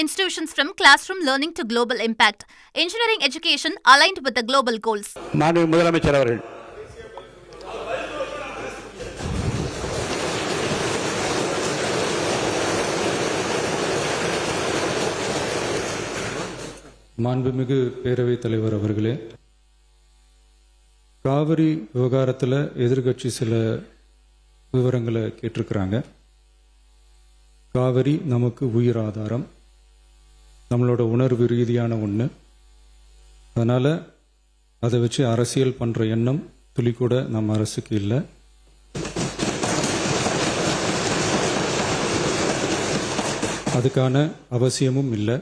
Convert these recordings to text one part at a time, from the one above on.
institutions from classroom learning to global impact. Engineering education aligned with the global goals. மாண்புமிகு முதலமைச்சர் அவர்கள். மாண்புமிகு பேரவைத் தலைவர் அவர்களே, காவிரி விவகாரத்தில் எதிர்கட்சி சில விவரங்களை கேட்டிருக்கிறாங்க. காவிரி நமக்கு உயிர் ஆதாரம், நம்மளோட உணர்வு ரீதியான ஒன்று. அதனால் அதை வச்சு அரசியல் பண்ணுற எண்ணம் துளி கூட நம்ம அரசுக்கு இல்லை. அதுக்கான அவசியமும் இல்லை.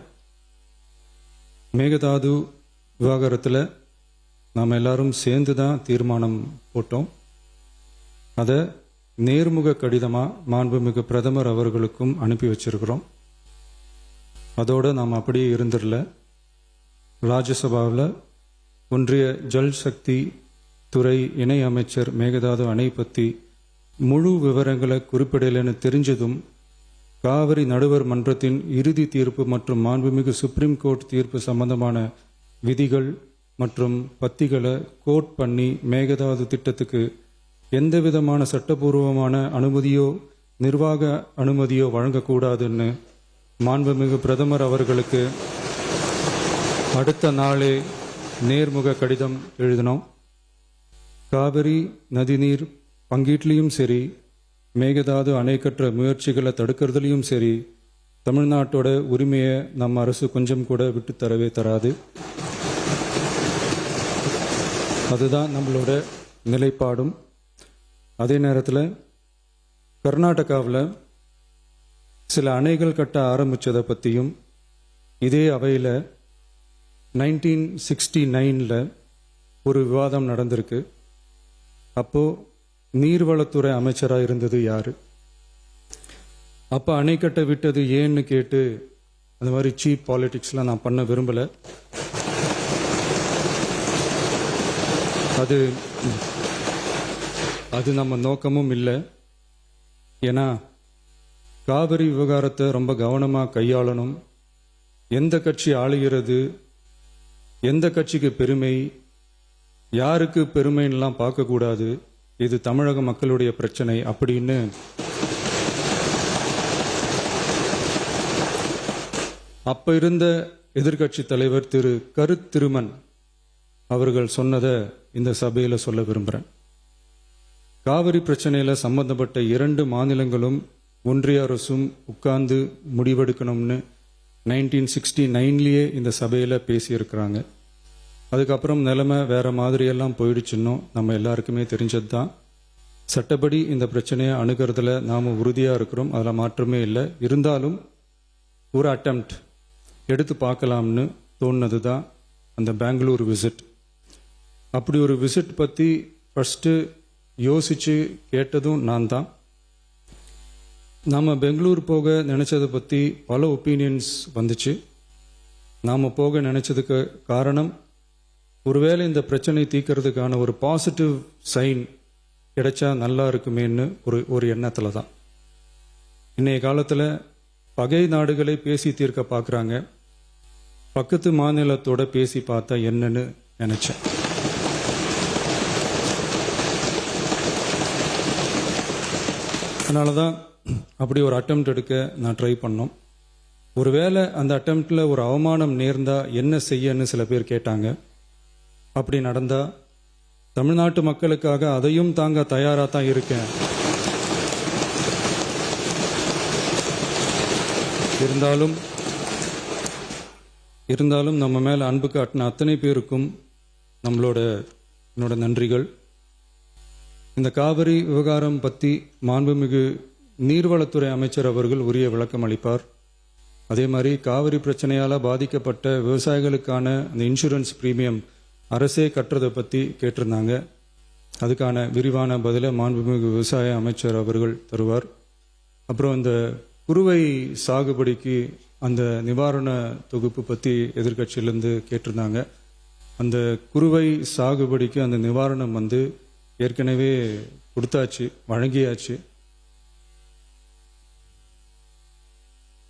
மேகதாது விவகாரத்தில் நாம் எல்லாரும் சேர்ந்து தான் தீர்மானம் போட்டோம். அதை நேர்முக கடிதமாக மாண்புமிகு பிரதமர் அவர்களுக்கும் அனுப்பி வச்சிருக்கிறோம். அதோடு நாம் அப்படியே இருந்துடல. ராஜ்யசபாவில் ஒன்றிய ஜல் சக்தி துறை இணை அமைச்சர் மேகதாது அணை பற்றி முழு விவரங்களை குறிப்பிடலைன்னு தெரிஞ்சதும் காவிரி நடுவர் மன்றத்தின் இறுதி தீர்ப்பு மற்றும் மாண்புமிகு சுப்ரீம் கோர்ட் தீர்ப்பு சம்பந்தமான விதிகள் மற்றும் பத்திகளை கோட் பண்ணி மேகதாது திட்டத்துக்கு எந்த விதமான சட்டபூர்வமான அனுமதியோ நிர்வாக அனுமதியோ வழங்கக்கூடாதுன்னு மாண்புமிகு பிரதமர் அவர்களுக்கு அடுத்த நாளே நேர்முக கடிதம் எழுதினோம். காவிரி நதிநீர் பங்கீட்லேயும் சரி, மேகதாது அணை கட்டுற முயற்சிகளை தடுக்கிறதுலையும் சரி, தமிழ்நாட்டோட உரிமையை நம்ம அரசு கொஞ்சம் கூட விட்டு தரவே தராது. அதுதான் நம்மளோட நிலைப்பாடும். அதே நேரத்தில் கர்நாடகாவில் சில அணைகள் கட்ட ஆரம்பித்ததை பற்றியும் இதே அவையில் 1969 ஒரு விவாதம் நடந்திருக்கு. அப்போது நீர்வளத்துறை அமைச்சராக இருந்தது யார்? அப்போ அணை கட்ட விட்டது ஏன்னு கேட்டு அந்த மாதிரி சீப் பாலிடிக்ஸ்லாம் நான் பண்ண விரும்பலை. அது நம்ம நோக்கமும் இல்லை. ஏன்னா காவிரி விவகாரத்தை ரொம்ப கவனமாக கையாளணும். எந்த கட்சி ஆளுகிறது, எந்த கட்சிக்கு பெருமை, யாருக்கு பெருமைன்னெலாம் பார்க்கக்கூடாது. இது தமிழக மக்களுடைய பிரச்சனை அப்படின்னு அப்ப இருந்த எதிர்கட்சி தலைவர் திரு திருமன் அவர்கள் சொன்னதை இந்த சபையில் சொல்ல விரும்புகிறேன். காவிரி பிரச்சனையில் சம்பந்தப்பட்ட 2 மாநிலங்களும் ஒன்றிய அரசும் உட்கார்ந்து முடிவெடுக்கணும்னு 1969 இந்த சபையில் பேசியிருக்கிறாங்க. அதுக்கப்புறம் நிலைமை வேற மாதிரியெல்லாம் போயிடுச்சுன்னும் நம்ம எல்லாருக்குமே தெரிஞ்சது தான். சட்டப்படி இந்த பிரச்சனையை அணுகிறதுல நாம் உறுதியாக இருக்கிறோம், அதில் மாற்றமே இல்லை. இருந்தாலும் ஒரு அட்டெம்ப்ட் எடுத்து பார்க்கலாம்னு தோணுனது தான் அந்த பெங்களூர் விசிட். அப்படி ஒரு விசிட் பற்றி ஃபஸ்ட்டு யோசித்து கேட்டதும் நான் தான். நாம் பெங்களூர் போக நினச்சதை பற்றி பல ஒப்பீனியன்ஸ் வந்துச்சு. நாம் போக நினச்சதுக்கு காரணம், ஒருவேளை இந்த பிரச்சனை தீர்க்கறதுக்கான ஒரு பாசிட்டிவ் சைன் கிடைச்சா நல்லா இருக்குமேன்னு ஒரு எண்ணத்தில் தான். இன்றைய காலத்தில் பகை நாடுகளை பேசி தீர்க்க பார்க்குறாங்க. பக்கத்து மாநிலத்தோட பேசி பார்த்தா என்னன்னு நினச்சேன். அதனால தான் அப்படி ஒரு அட்டெம்ப்ட் எடுக்க நான் ட்ரை பண்ணோம். ஒருவேளை அந்த அட்டெம்ப்டில் ஒரு அவமானம் நேர்ந்தா என்ன செய்யன்னு சில பேர் கேட்டாங்க. அப்படி நடந்தா தமிழ்நாட்டு மக்களுக்காக அதையும் தாங்க தயாராக தான் இருக்கேன். இருந்தாலும் நம்ம மேலே அன்பு காட்டின அத்தனை பேருக்கும் என்னோட நன்றிகள். இந்த காவிரி விவகாரம் பற்றி மாண்புமிகு நீர்வளத்துறை அமைச்சர் அவர்கள் உரிய விளக்கம் அளிப்பார். அதே மாதிரி காவிரி பிரச்சனையால் பாதிக்கப்பட்ட விவசாயிகளுக்கான அந்த இன்சூரன்ஸ் பிரீமியம் அரசே கட்டுறதை பற்றி கேட்டிருந்தாங்க. அதுக்கான விரிவான பதிலை மாண்புமிகு விவசாய அமைச்சர் அவர்கள் தருவார். அப்புறம் இந்த குறுவை சாகுபடிக்கு அந்த நிவாரண தொகுப்பு பற்றி எதிர்கட்சியிலேருந்து கேட்டிருந்தாங்க. அந்த குறுவை சாகுபடிக்கு அந்த நிவாரணம் ஏற்கனவே கொடுத்தாச்சு, வழங்கியாச்சு.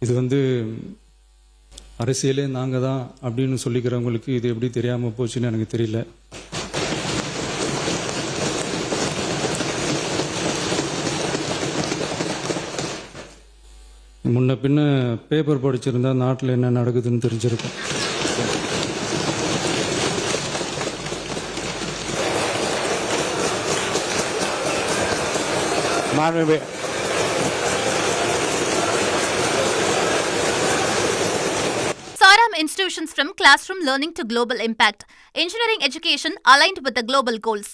இது அரசியலே நாங்கள் தான் அப்படின்னு சொல்லிக்கிறவங்களுக்கு இது எப்படி தெரியாமல் போச்சுன்னு எனக்கு தெரியல. முன்ன பின்ன பேப்பர் படிச்சிருந்தா நாட்டில் என்ன நடக்குதுன்னு தெரிஞ்சிருக்கும். மாண்புமிகு Saram institutions from classroom learning to global impact. Engineering education aligned with the global goals.